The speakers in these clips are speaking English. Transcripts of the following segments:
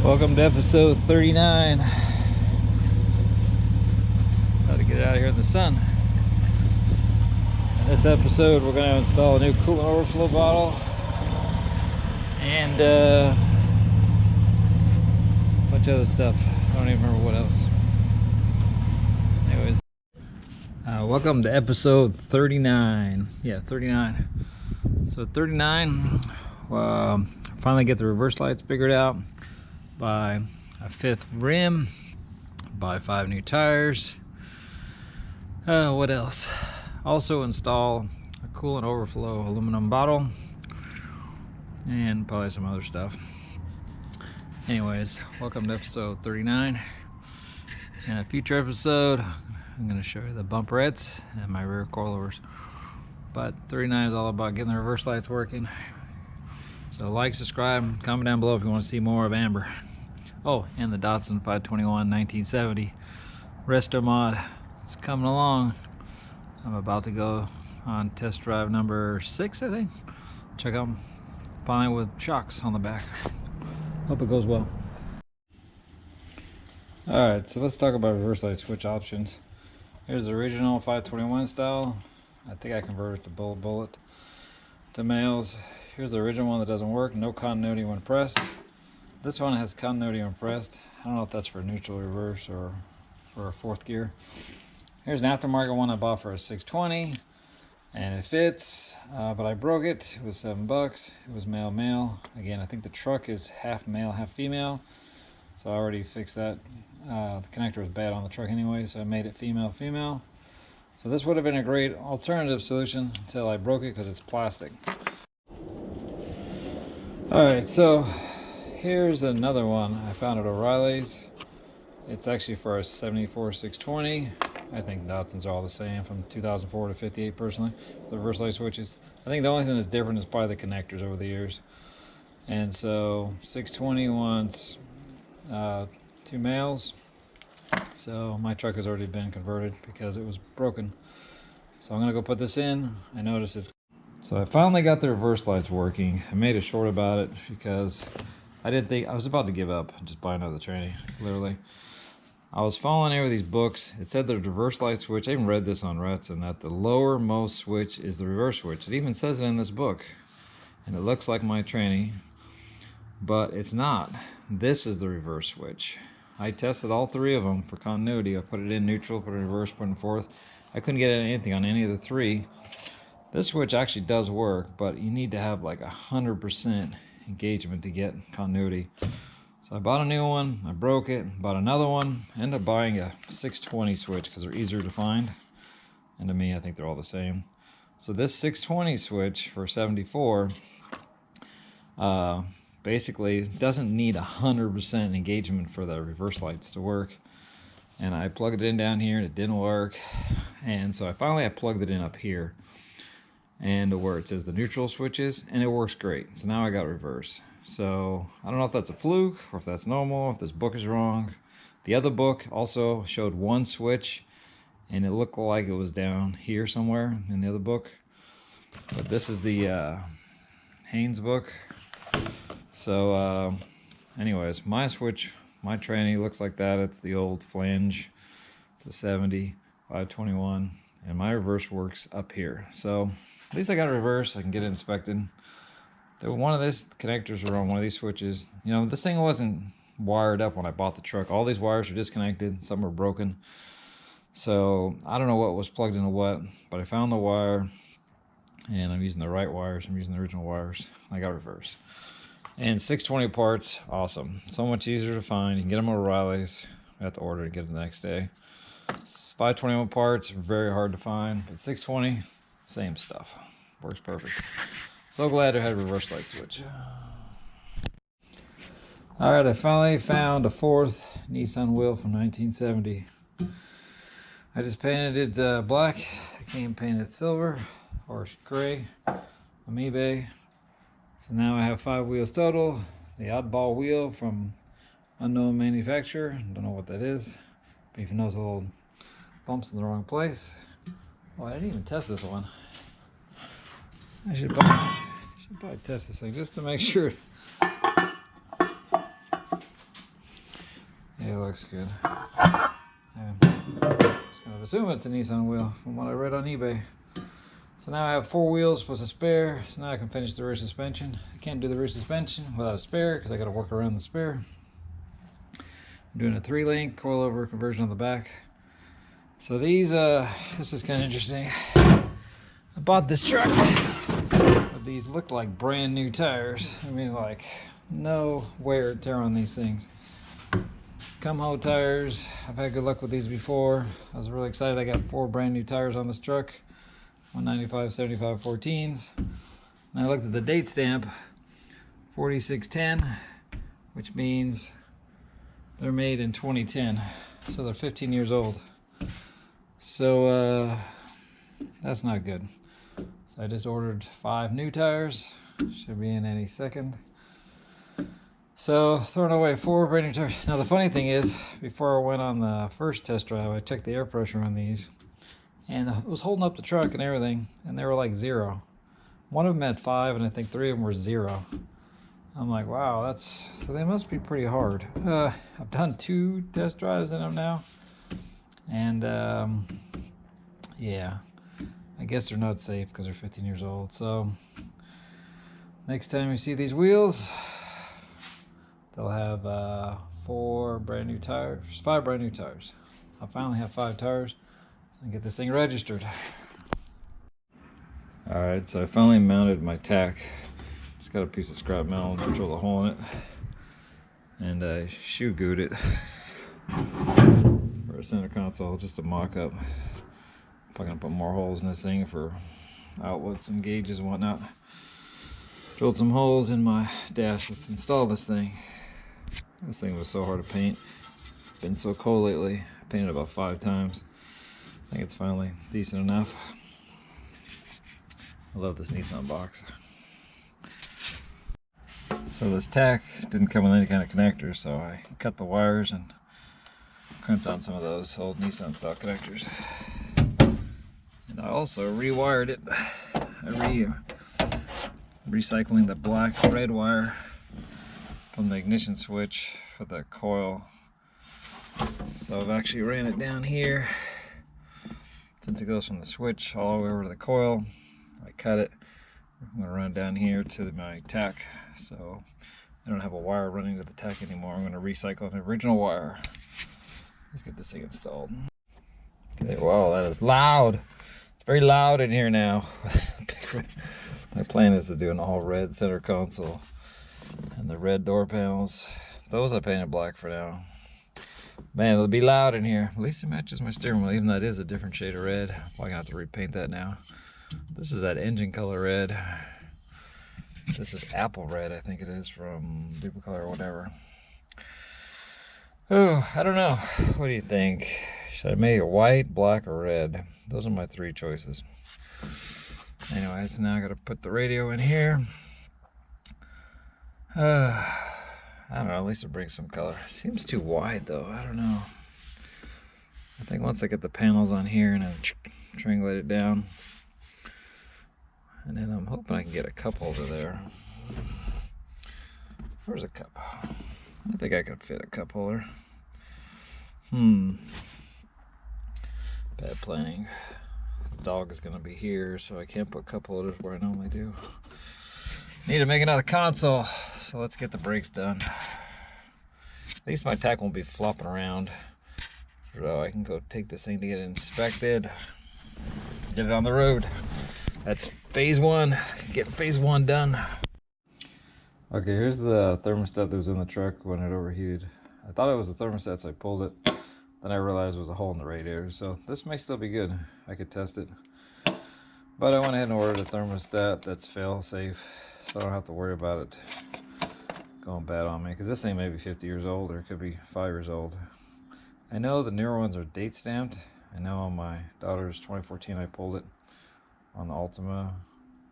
Welcome to episode 39. About to get out of here in the sun. In this episode, we're going to install a new coolant overflow bottle and a bunch of other stuff. I don't even remember what else. Anyways, welcome to episode 39. Yeah, 39. So 39, finally get the reverse lights figured out. Buy a 5th rim, buy 5 new tires. What else? Also install a coolant overflow aluminum bottle and probably some other stuff. Anyways, welcome to episode 39. In a future episode, I'm going to show you the bumperettes and my rear coilovers. But 39 is all about getting the reverse lights working. So like, subscribe, comment down below if you want to see more of Amber. Oh, and the Datsun 521 1970 resto mod. It's coming along. I'm about to go on test drive number 6, I think. Check out finally with shocks on the back. Hope it goes well. Alright, so let's talk about reverse light switch options. Here's the original 521 style. I think I converted to bullet to males. Here's the original one that doesn't work. No continuity when pressed. This one has continuity when pressed. I don't know if that's for neutral, reverse, or for a 4th gear. Here's an aftermarket one I bought for a 620, and it fits, but I broke it. It was $7. It was male. Again, I think the truck is half male, half female, so I already fixed that. The connector was bad on the truck anyway, so I made it female. So this would have been a great alternative solution until I broke it because it's plastic. All right, so here's another one I found at O'Reilly's. It's actually for a 74 620. I think Datsuns are all the same from 2004 to 58 personally. The reverse light switches. I think the only thing that's different is probably the connectors over the years. And so 620 wants 2 males. So my truck has already been converted because it was broken. So I'm gonna go put this in. I noticed it's. So I finally got the reverse lights working. I made a short about it because I didn't think, I was about to give up and just buy another tranny, literally. I was following over these books. It said the reverse light switch, I even read this on Ruts, and that the lowermost switch is the reverse switch. It even says it in this book. And it looks like my tranny, but it's not. This is the reverse switch. I tested all 3 of them for continuity. I put it in neutral, put it in reverse, put it in 4th. I couldn't get anything on any of the 3. This switch actually does work, but you need to have like 100% engagement to get continuity. So I bought a new one, I broke it, bought another one, ended up buying a 620 switch because they're easier to find. And to me, I think they're all the same. So this 620 switch for 74 basically doesn't need 100% engagement for the reverse lights to work. And I plugged it in down here and it didn't work. And so I plugged it in up here and where it says the neutral switches, and it works great. So now I got reverse. So I don't know if that's a fluke or if that's normal, if this book is wrong. The other book also showed 1 switch and it looked like it was down here somewhere in the other book. But this is the Haynes book. So anyways, my switch, my tranny looks like that. It's the old flange. It's a 70, 521, and my reverse works up here. So at least I got a reverse. I can get it inspected. One of these connectors were on one of these switches. You know, this thing wasn't wired up when I bought the truck. All these wires were disconnected. Some were broken. So I don't know what was plugged into what, but I found the wire, and I'm using the right wires. I'm using the original wires. I got reverse. And 620 parts, awesome. So much easier to find. You can get them at O'Reilly's. I have to order to get them the next day. 521 parts, very hard to find, but 620, same stuff. Works perfect. So glad I had a reverse light switch. All right, I finally found a 4th Nissan wheel from 1970. I just painted it black. I can't paint it silver or gray on eBay. So now I have 5 wheels total. The oddball wheel from unknown manufacturer. Don't know what that is. But even knows a little bumps in the wrong place. Oh, I didn't even test this one. I should probably test this thing just to make sure Yeah, it looks good. I'm just gonna assume it's a Nissan wheel from what I read on eBay. So now I have 4 wheels plus a spare, so now I can finish the rear suspension. I can't do the rear suspension without a spare because I got to work around the spare. I'm doing a 3-link coilover conversion on the back. So these, this is kind of interesting. I bought this truck, but these look like brand new tires. I mean, like, no wear and tear on these things. Come-ho tires. I've had good luck with these before. I was really excited. I got 4 brand new tires on this truck. 195 75 14s. And I looked at the date stamp, 4610, which means they're made in 2010. So they're 15 years old. So that's not good. So I just ordered 5 new tires. Should be in any second. So throwing away 4 brand new tires. Now the funny thing is, before I went on the first test drive, I checked the air pressure on these. And it was holding up the truck and everything, and they were like 0. One of them had 5, and I think 3 of them were 0. I'm like, wow, so they must be pretty hard. I've done 2 test drives in them now, and yeah, I guess they're not safe because they're 15 years old. So next time you see these wheels, they'll have 4 brand new tires, 5 brand new tires. I finally have 5 tires. And get this thing registered. Alright, so I finally mounted my tach. Just got a piece of scrap metal and drilled a hole in it. And I shoe glued it for a center console, just a mock-up. Probably gonna put more holes in this thing for outlets and gauges and whatnot. Drilled some holes in my dash. Let's install this thing. This thing was so hard to paint. It's been so cold lately. I painted it about 5 times. I think it's finally decent enough. I love this Nissan box. So this tach didn't come with any kind of connector, so I cut the wires and crimped on some of those old Nissan style connectors. And I also rewired it. Recycling the black red wire from the ignition switch for the coil. So I've actually ran it down here. Since it goes from the switch all the way over to the coil, I cut it. I'm going to run it down here to my tach, so I don't have a wire running to the tach anymore. I'm going to recycle an original wire. Let's get this thing installed. Okay, wow, that is loud. It's very loud in here now. My plan is to do an all red center console and the red door panels. Those I painted black for now. Man, it'll be loud in here. At least it matches my steering wheel, even though it is a different shade of red. I'm probably gonna have to repaint that now. This is that engine color red. This is apple red, I think it is, from Duplicolor or whatever. Oh, I don't know. What do you think? Should I make it white, black, or red? Those are my 3 choices. Anyways, now I gotta put the radio in here. I don't know, at least it brings some color. Seems too wide though, I don't know. I think once I get the panels on here and then triangulate it down, and then I'm hoping I can get a cup holder there. Where's a cup? I think I could fit a cup holder. Bad planning. The dog is gonna be here, so I can't put cup holders where I normally do. Need to make another console, so let's get the brakes done. At least my tach won't be flopping around, so I can go take this thing to get it inspected, get it on the road. That's phase 1. Get phase 1 done. Okay, here's the thermostat that was in the truck when it overheated. I thought it was the thermostat, so I pulled it. Then I realized it was a hole in the radiator, so this may still be good. I could test it. But I went ahead and ordered a thermostat that's fail-safe, so I don't have to worry about it going bad on me, because this thing may be 50 years old, or it could be 5 years old. I know the newer ones are date stamped. I know on my daughter's 2014 I pulled it on the Ultima.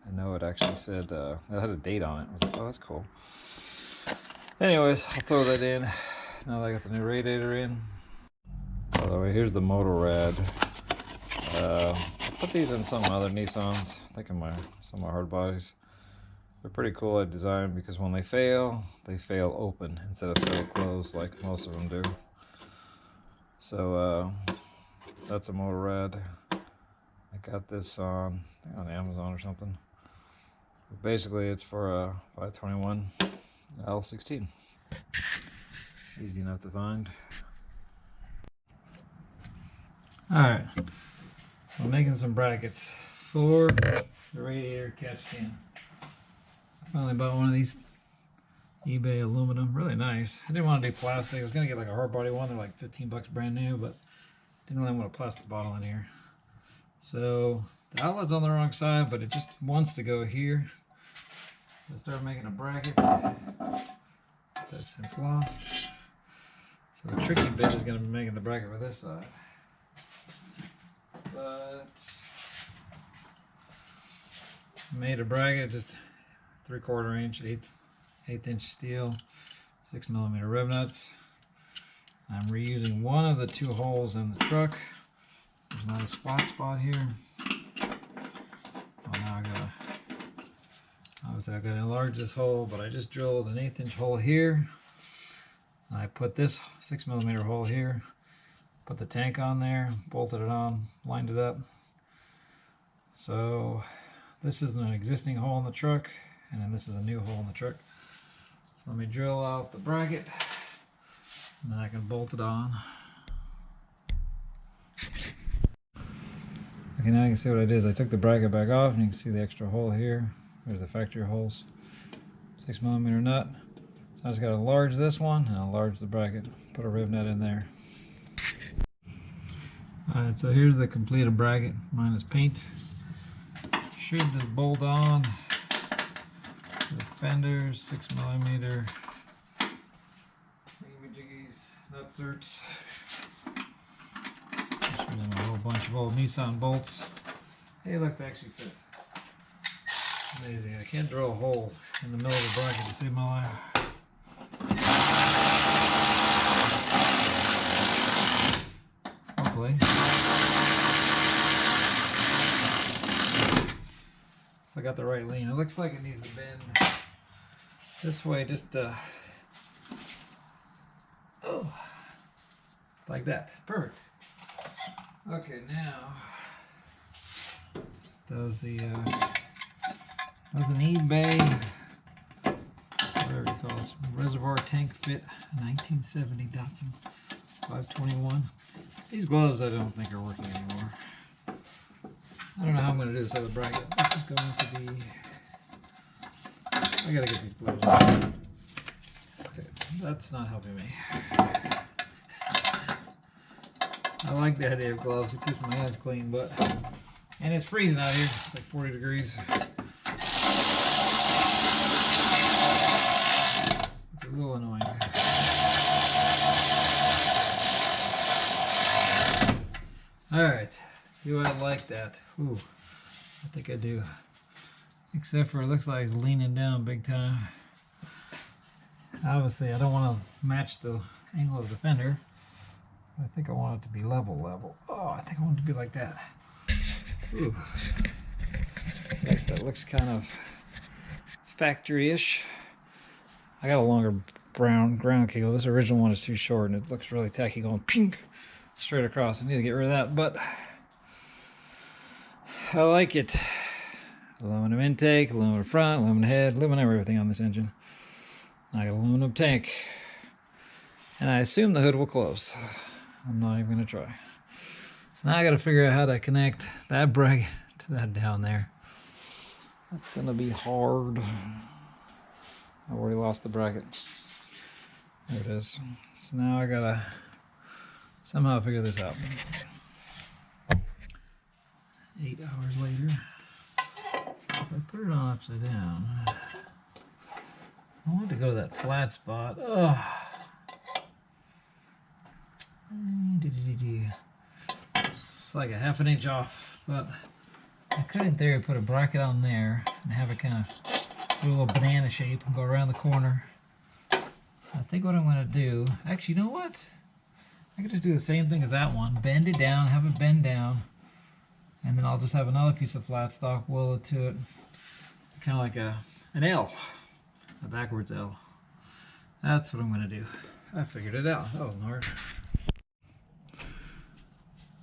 I know it actually said, it had a date on it. I was like, oh, that's cool. Anyways, I'll throw that in now that I got the new radiator in. By the way, here's the Motorrad. I put these in some other Nissans, I think in some of my hard bodies. They're pretty cool at design because when they fail open instead of fail closed like most of them do. So that's a motor rad. I got this on Amazon or something. But basically, it's for a 521 L16. Easy enough to find. Alright, I'm making some brackets for the radiator catch can. I finally bought one of these eBay aluminum, really nice. I didn't want to do plastic. I was going to get like a hard body one. They're like 15 bucks brand new, but didn't really want a plastic bottle in here. So the outlet's on the wrong side, but it just wants to go here. So I started making a bracket, which I've since lost. So the tricky bit is going to be making the bracket for this side. But I made a bracket, just 3/4 inch, eighth inch steel, 6mm rib nuts. I'm reusing one of the 2 holes in the truck. There's a nice flat spot here. Well, now obviously I gotta enlarge this hole, but I just drilled an 1/8 inch hole here. I put this 6mm hole here, put the tank on there, bolted it on, lined it up. So this is an existing hole in the truck, and then this is a new hole in the truck. So let me drill out the bracket, and then I can bolt it on. Okay, now you can see what I did is I took the bracket back off, and you can see the extra hole here. There's the factory holes. 6mm nut. So I just got to enlarge this one and enlarge the bracket. Put a rib nut in there. Alright, so here's the completed bracket minus paint. Should just bolt on the fenders, 6mm jiggies, nut certs. Just using a whole bunch of old Nissan bolts. Hey, look, they actually fit. Amazing. I can't drill a hole in the middle of the bracket to save my life. Hopefully. I got the right lean. It looks like it needs to bend this way, just oh, like that. Perfect. Okay, now does an eBay, whatever you call it, reservoir tank fit 1970 Datsun 521. These gloves I don't think are working anymore. I don't know how I'm going to do this other bracket. This is going to be... I gotta get these gloves on. Okay, that's not helping me. I like the idea of gloves. It keeps my hands clean, but... And it's freezing out here. It's like 40 degrees. It's a little annoying. Alright. Do I like that? Ooh, I think I do. Except for it looks like it's leaning down big time. Obviously, I don't want to match the angle of the fender. I think I want it to be level. Oh, I think I want it to be like that. Ooh. That looks kind of factory-ish. I got a longer brown ground cable. This original one is too short, and it looks really tacky going pink straight across. I need to get rid of that, but I like it. Aluminum intake, aluminum front, aluminum head, aluminum everything on this engine. I got an aluminum tank. And I assume the hood will close. I'm not even going to try. So now I got to figure out how to connect that bracket to that down there. That's going to be hard. I already lost the bracket. There it is. So now I got to somehow figure this out. 8 hours later. If I put it on upside down, I want to go to that flat spot. Oh. It's like a 1/2 inch off, but I could in theory put a bracket on there and have it kind of do a little banana shape and go around the corner. I think what I'm going to do, actually, you know what? I could just do the same thing as that one. Bend it down, have it bend down, and then I'll just have another piece of flat stock welded to it. Kind of like an L, a backwards L. That's what I'm going to do. I figured it out. That wasn't hard.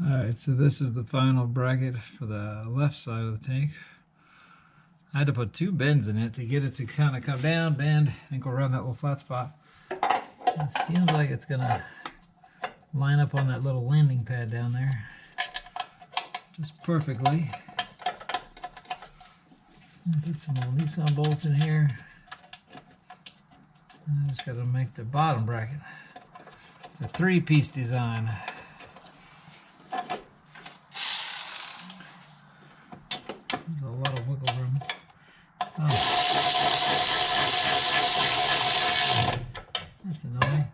Alright, so this is the final bracket for the left side of the tank. I had to put 2 bends in it to get it to kind of come down, bend, and go around that little flat spot. It seems like it's going to line up on that little landing pad down there just perfectly. Put some little Nissan bolts in here. And I just got to make the bottom bracket. It's a 3-piece design. There's a lot of wiggle room. Oh. That's annoying.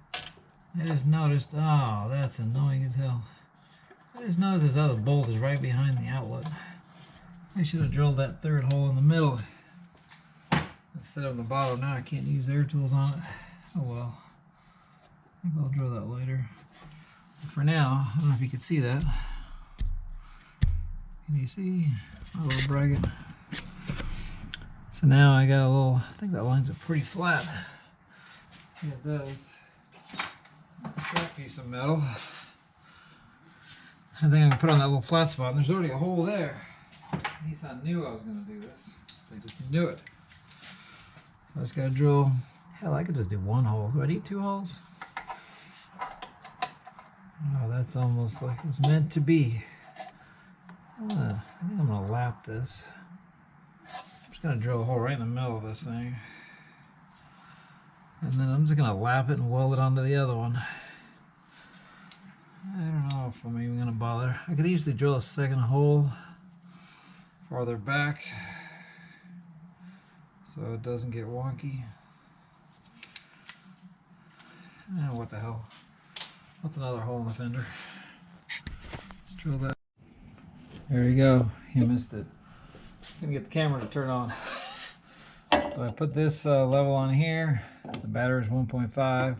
I just noticed, oh, that's annoying as hell. I just noticed this other bolt is right behind the outlet. I should have drilled that 3rd hole in the middle instead of the bottom. Now I can't use air tools on it. Oh well. Maybe I'll drill that later. But for now, I don't know if you can see that. Can you see my little bracket? So now I got a little, I think that lines up pretty flat. Yeah, it does. That piece of metal. I think I can put on that little flat spot, and there's already a hole there. Nissan knew I was going to do this. They just knew it. I just got to drill. Hell, I could just do 1 hole. Do I need 2 holes? Oh, that's almost like it was meant to be. I think I'm going to lap this. I'm just going to drill a hole right in the middle of this thing. And then I'm just going to lap it and weld it onto the other one. I don't know if I'm even going to bother. I could easily drill a 2nd hole farther back so it doesn't get wonky. What the hell? What's another hole in the fender? Let's drill that. There you go. You missed it. Couldn't get the camera to turn on. So I put this level on here. The battery is 1.5.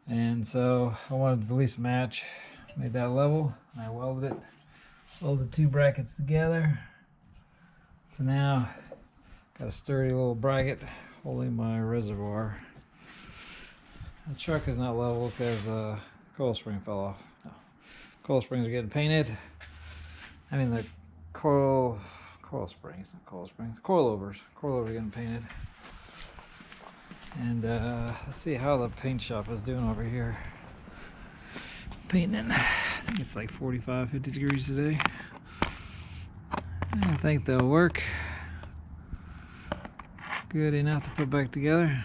And so I wanted to at least match. Made that level. And I welded it. Welded 2 brackets together. So now got a sturdy little bracket holding my reservoir. The truck is not level because the coil spring fell off. No. Coil springs are getting painted. I mean the coil springs, not coil springs, coilovers. Coilovers are getting painted. And let's see how the paint shop is doing over here. Painting, I think it's like 45, 50 degrees today. I think they'll work good enough to put back together.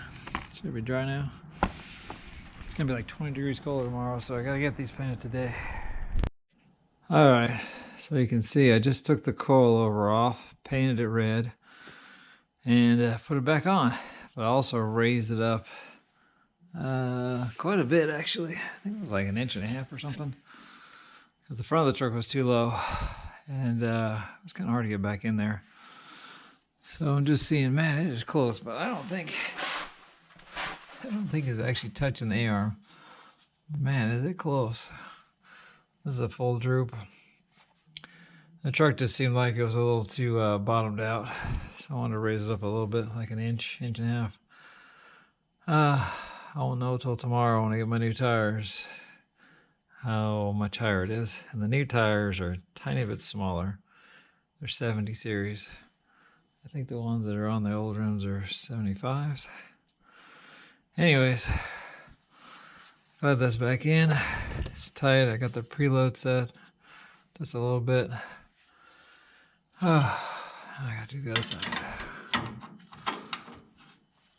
Should be dry now. It's gonna be like 20 degrees colder tomorrow, so I gotta get these painted today. Alright, so you can see I just took the coilover off, painted it red, and put it back on. But I also raised it up quite a bit actually. I think it was like 1.5 inches or something. Because the front of the truck was too low. And it was kind of hard to get back in there. So I'm just seeing, man, it is close, but I don't think it's actually touching the A-arm. Man, is it close. This is a full droop. The truck just seemed like it was a little too bottomed out. So I wanted to raise it up a little bit, like 1 inch, 1.5 inches. I won't know till tomorrow when I get my new tires how much higher it is. And the new tires are a tiny bit smaller. They're 70 series. I think the ones that are on the old rims are 75s. Anyways, got this back in. It's tight. I got the preload set just a little bit. I gotta do the other side.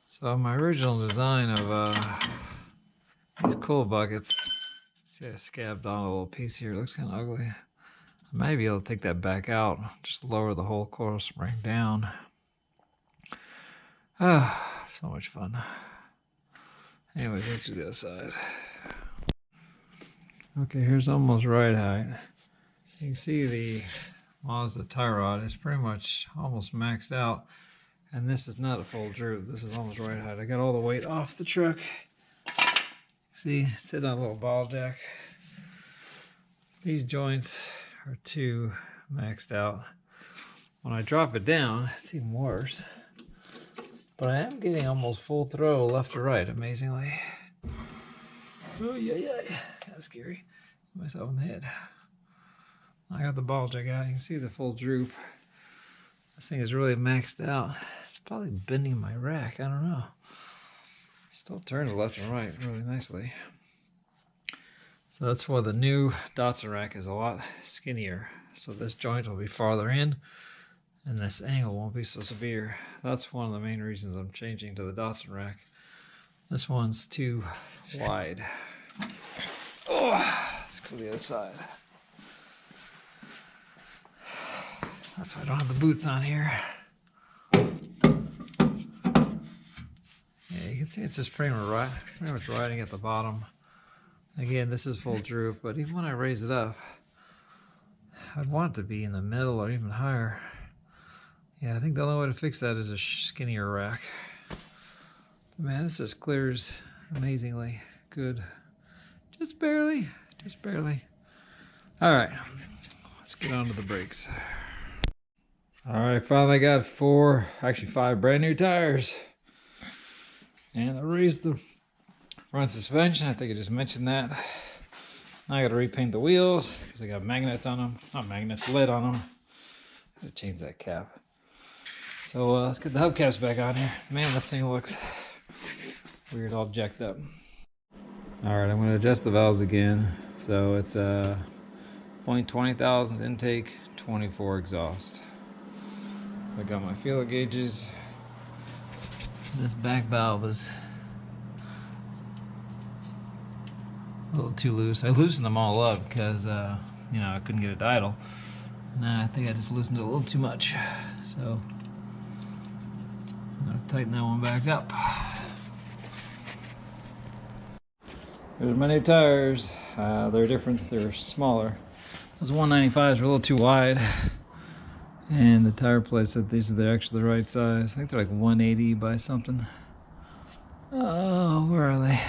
So my original design of these coal buckets, see I scabbed on a little piece here. It looks kind of ugly. I might be able to take that back out. Just lower the whole coil spring down. So much fun. Anyways, let's do the other side. Okay, here's almost right height. You can see the Mazda tie rod is pretty much almost maxed out. And this is not a full droop. This is almost right height. I got all the weight off the truck. See, it's sitting on a little ball jack. These joints are too maxed out. When I drop it down, it's even worse. But I am getting almost full throw left to right, amazingly. Oh, yeah. Kind of scary. Hit myself in the head. I got the bulge I got. You can see the full droop. This thing is really maxed out. It's probably bending my rack. I don't know. Still turns left and right really nicely. So that's why the new Datsun rack is a lot skinnier. So this joint will be farther in and this angle won't be so severe. That's one of the main reasons I'm changing to the Datsun rack. This one's too wide. Oh, let's go to the other side. That's why I don't have the boots on here. Yeah, you can see it's just pretty much riding at the bottom. Again, this is full droop, but even when I raise it up, I'd want it to be in the middle or even higher. Yeah, I think the only way to fix that is a skinnier rack. But man, this just clears amazingly good. Just barely, just barely. All right, let's get on to the brakes. All right, finally got 5 brand new tires. And I raised the front suspension. I think I just mentioned that. Now I got to repaint the wheels because I got magnets on them. Not magnets, lead on them. Gotta change that cap. So let's get the hubcaps back on here. Man, this thing looks weird, all jacked up. All right, I'm going to adjust the valves again. So it's a 0.20 thousandths intake, 24 exhaust. So I got my feeler gauges. This back valve is a little too loose. I loosened them all up because, you know, I couldn't get it idle. Nah, I think I just loosened it a little too much. So I'm gonna tighten that one back up. There's my new tires. They're different. They're smaller. Those 195s are a little too wide. And the tire place said these are actually the right size. I think they're like 180 by something. Oh, where are they?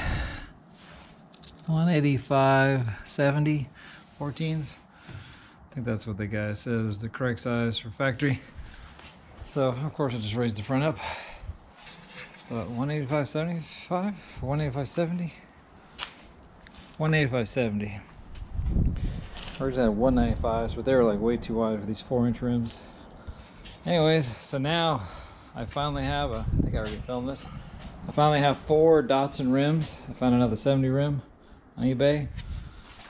185, 70, 14s. I think that's what the guy said was the correct size for factory. So, of course, I just raised the front up. 185, 75, 185, 70. 185, 70. Originally had 195s, but they were like way too wide for these 4-inch rims. Anyways, so now I finally have I think I already filmed this. I finally have 4 Datsun rims. I found another 70 rim on eBay.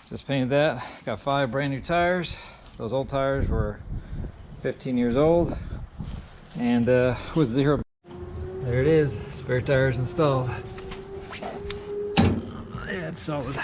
Just painted that. Got 5 brand new tires. Those old tires were 15 years old. And with 0. There it is, spare tires installed. Yeah, it's solid.